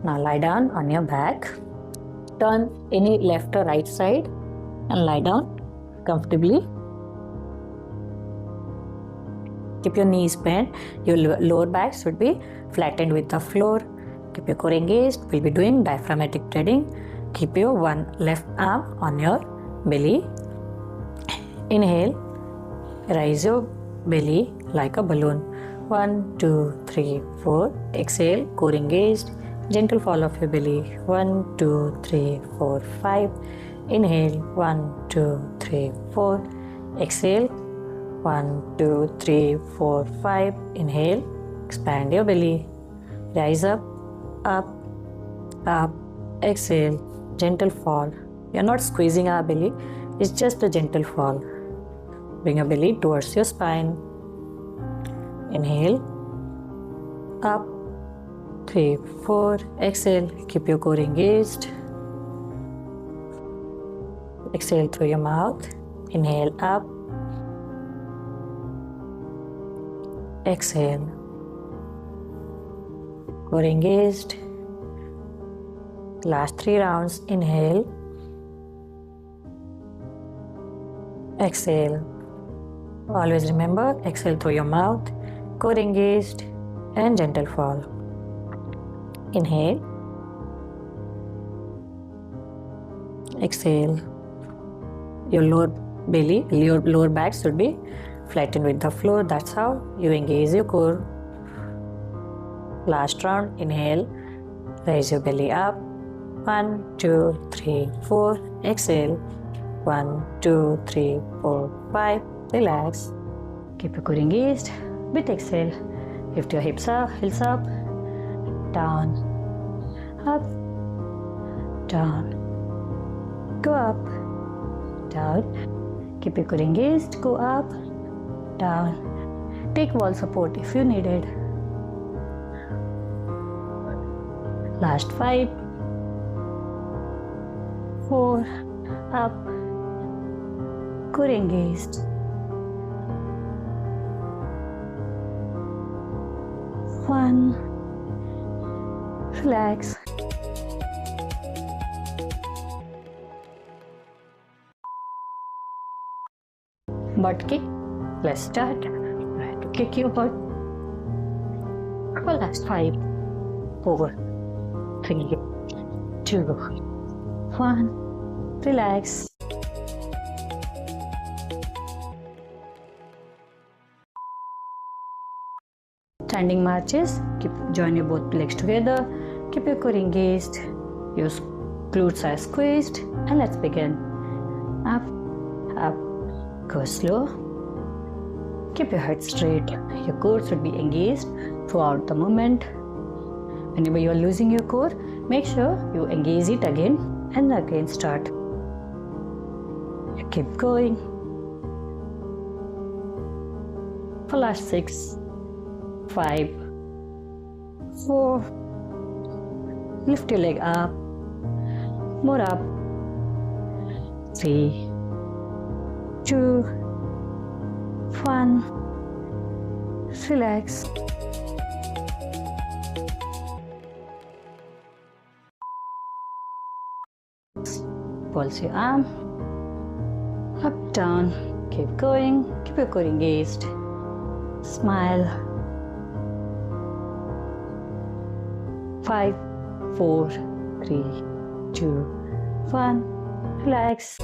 Now lie down on your back. Turn any left or right side and lie down comfortably. Keep your knees bent. Your lower back should be flattened with the floor. Keep your core engaged. We'll be doing diaphragmatic breathing. Keep your one left arm on your belly. Inhale. Raise your belly like a balloon. 1, 2, 3, 4. Exhale. Core engaged. Gentle fall of your belly. 1, 2, 3, 4, 5. Inhale. 1, 2, 3, 4. Exhale. 1, 2, 3, 4, 5. Inhale. Expand your belly. Rise up, up, up. Exhale. Gentle fall. We are not squeezing our belly. It's just a gentle fall. Bring your belly towards your spine. Inhale. Up. 3, 4. Exhale. Keep your core engaged. Exhale through your mouth. Inhale up. Exhale. Core engaged. Last 3 rounds. Inhale. Exhale. Always remember, exhale through your mouth. Core engaged and gentle fall. Inhale. Exhale. Your lower belly, your lower back should be flattened with the floor. That's how you engage your core. Last round. Inhale. Raise your belly up. 1, 2, 3, 4. Exhale. 1, 2, 3, 4, 5. Relax. Keep your core engaged. With exhale, lift your hips up, heels up, down, up, down, go up, down. Keep your core engaged. Go up, down. Take wall support if you need it. Last 5, 4, up, core engaged. 1, relax. Butt kick. Let's start. Try to kick your butt. For last 5, 4, 3, 2, 1. Relax. Standing marches. Join your both legs together. Keep your core engaged. Your glutes are squeezed. And let's begin. Up, up. Go slow. Keep your head straight. Your core should be engaged throughout the movement. Whenever you are losing your core, make sure you engage it again and again start. Keep going. For last 6, 5, 4. Lift your leg up. More up. 3, 2, 1. Relax. Pulse your arm. Up, down. Keep going. Keep your core engaged. Smile. 5, 4, 3, 2, 1. Relax.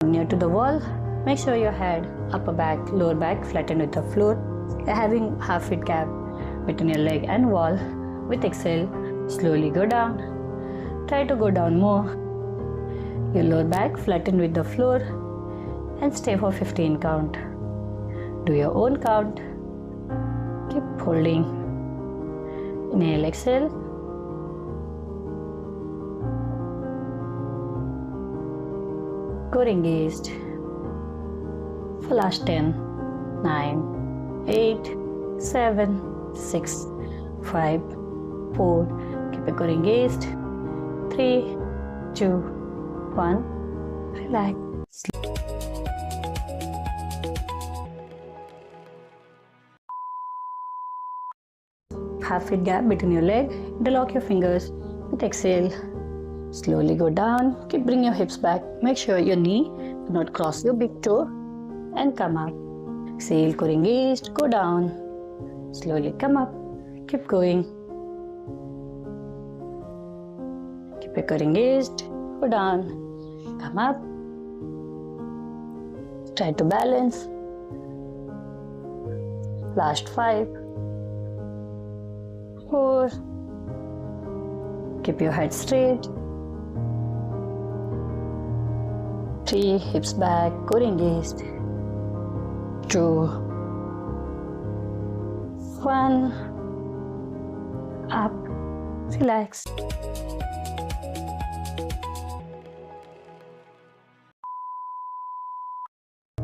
Near to the wall, make sure your head, upper back, lower back flattened with the floor. You're having half feet gap between your leg and wall. With exhale, slowly go down. Try to go down more. Your lower back flattened with the floor and stay for 15 count. Do your own count. Keep holding. Inhale, exhale. Core engaged. For last 10, 9, 8, 7, 6, 5, 4. Keep your core engaged. 3, 2, 1. Relax. half feet gap between your leg. Interlock your fingers. With exhale, slowly go down. Bring your hips back. Make sure your knee do not cross your big toe and come up. Exhale, core engaged. Go down. Slowly come up. Keep going. Keep your core engaged. Go down. Come up. Try to balance. Last 5, 4. Keep your head straight. 3, hips back, core engaged. 2, 1. Up. Relax.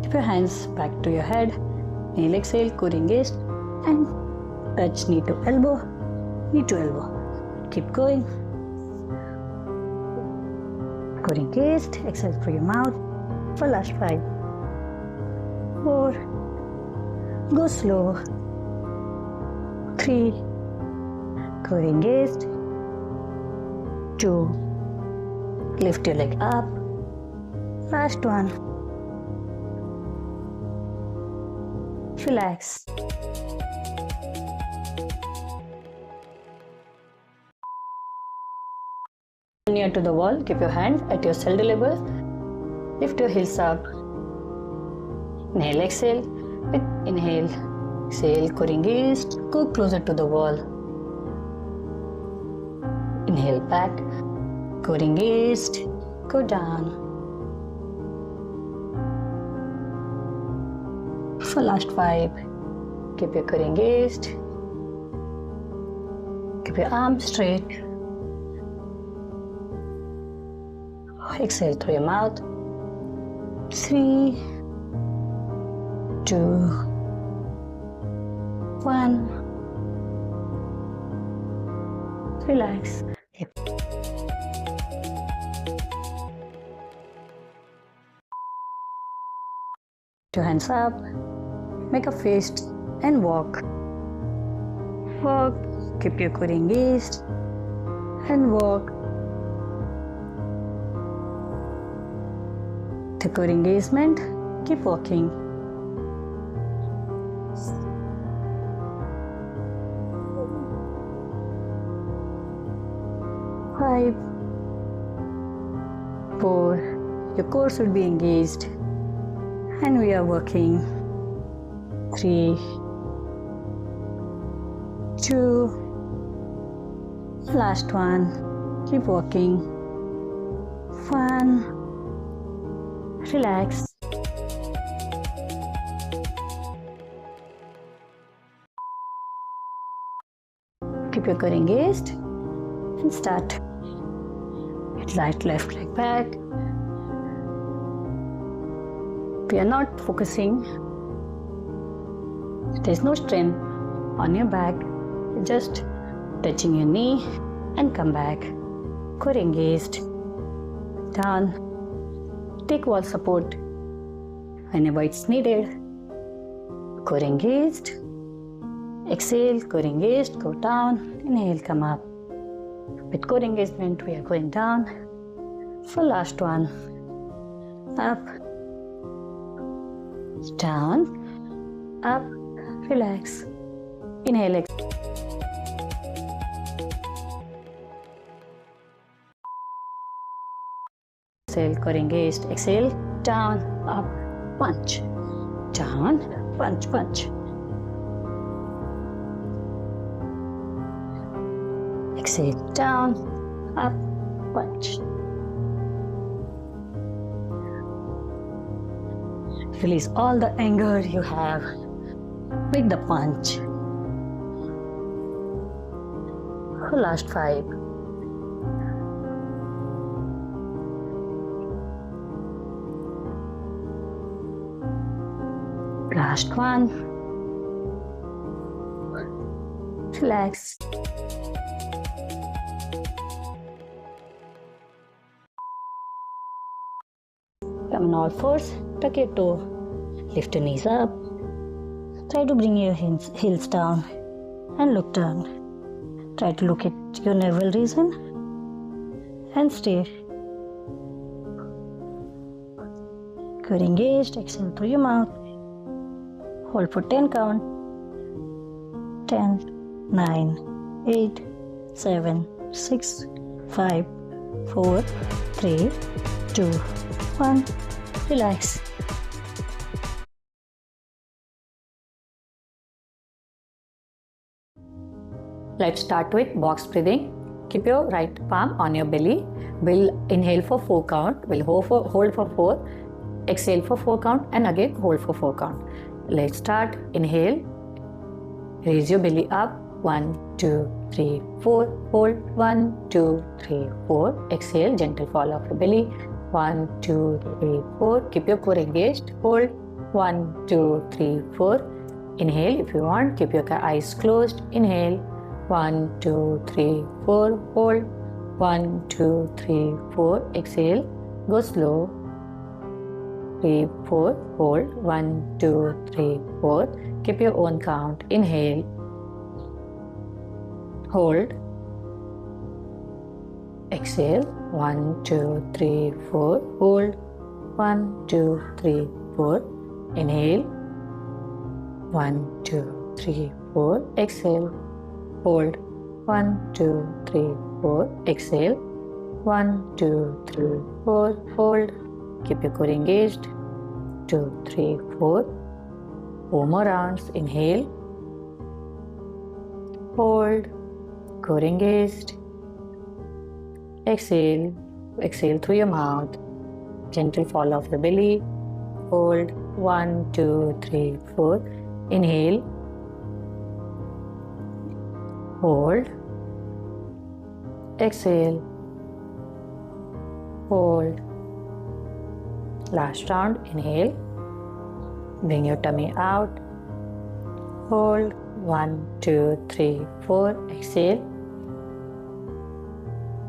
Keep your hands back to your head. Inhale, exhale, core engaged, and touch knee to elbow, knee to elbow. Keep going. Core engaged. Exhale through your mouth for last 5, 4. Go slow. 3. Core engaged. 2. Lift your leg up. Last 1. Relax. Near to the wall, keep your hand at your shoulder level. Lift your heels up. Inhale, exhale. With inhale, exhale, core engaged. Go closer to the wall. Inhale back. Core engaged. Go down. For last 5, keep your core engaged. Keep your arms straight. Exhale through your mouth. 3, 2, 1. Relax. Two hands up. Make a fist and walk. Walk. Keep your core engaged and walk. The core engagement. Keep walking. Five, 4. Your core should be engaged. And we are working. 3, 2, last 1. Keep walking. 1. Relax. Keep your core engaged and start. Right, left leg back. We are not focusing. There is no strain on your back. Just touching your knee and come back. Core engaged. Down. Take wall support whenever it's needed. Core engaged. Exhale, core engaged, go down. Inhale, come up. With core engagement, we are going down. For last 1. Up. Down. Up. Relax. Inhale, exhale, core engaged. Exhale, down, up, punch. Down, punch, punch. Exhale, down, up, punch. Release all the anger you have with the punch. For last 5. Last 1. Relax. Come on all fours, tuck your toe, lift your knees up, try to bring your heels down and look down. Try to look at your navel region and stay. Core engaged. Exhale through your mouth. Hold for 10 count. 10, 9, 8, 7, 6, 5, 4, 3, 2, 1. Relax. Let's start with box breathing. Keep your right palm on your belly. We'll inhale for 4 count. We'll hold for 4. Exhale for 4 count and again hold for 4 count. Let's start. Inhale. Raise your belly up. 1, 2, 3, 4. Hold. 1, 2, 3, 4. Exhale. Gentle fall off your belly. 1, 2, 3, 4. Keep your core engaged. Hold. 1, 2, 3, 4. Inhale if you want. Keep your eyes closed. Inhale. 1, 2, 3, 4. Hold. 1, 2, 3, 4. Exhale. Go slow. 3, 4. Hold. 1, 2, 3, 4. Keep your own count. Inhale. Hold. Exhale. 1, 2, 3, 4. Hold. 1, 2, 3, 4. Inhale. 1, 2, 3, 4. Exhale. Hold. 1, 2, 3, 4. Exhale. 1, 2, 3, 4. Hold. Keep your core engaged. 2, 3, 4. 4 more rounds. Inhale. Hold. Core engaged. Exhale. Exhale through your mouth. Gentle fall off the belly. Hold. 1, 2, 3, 4. Inhale. Hold. Exhale. Hold. Last round. Inhale. Bring your tummy out. Hold. 1, 2, 3, 4. Exhale.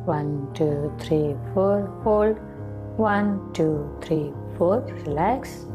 1, 2, 3, 4. Hold. 1, 2, 3, 4. Relax.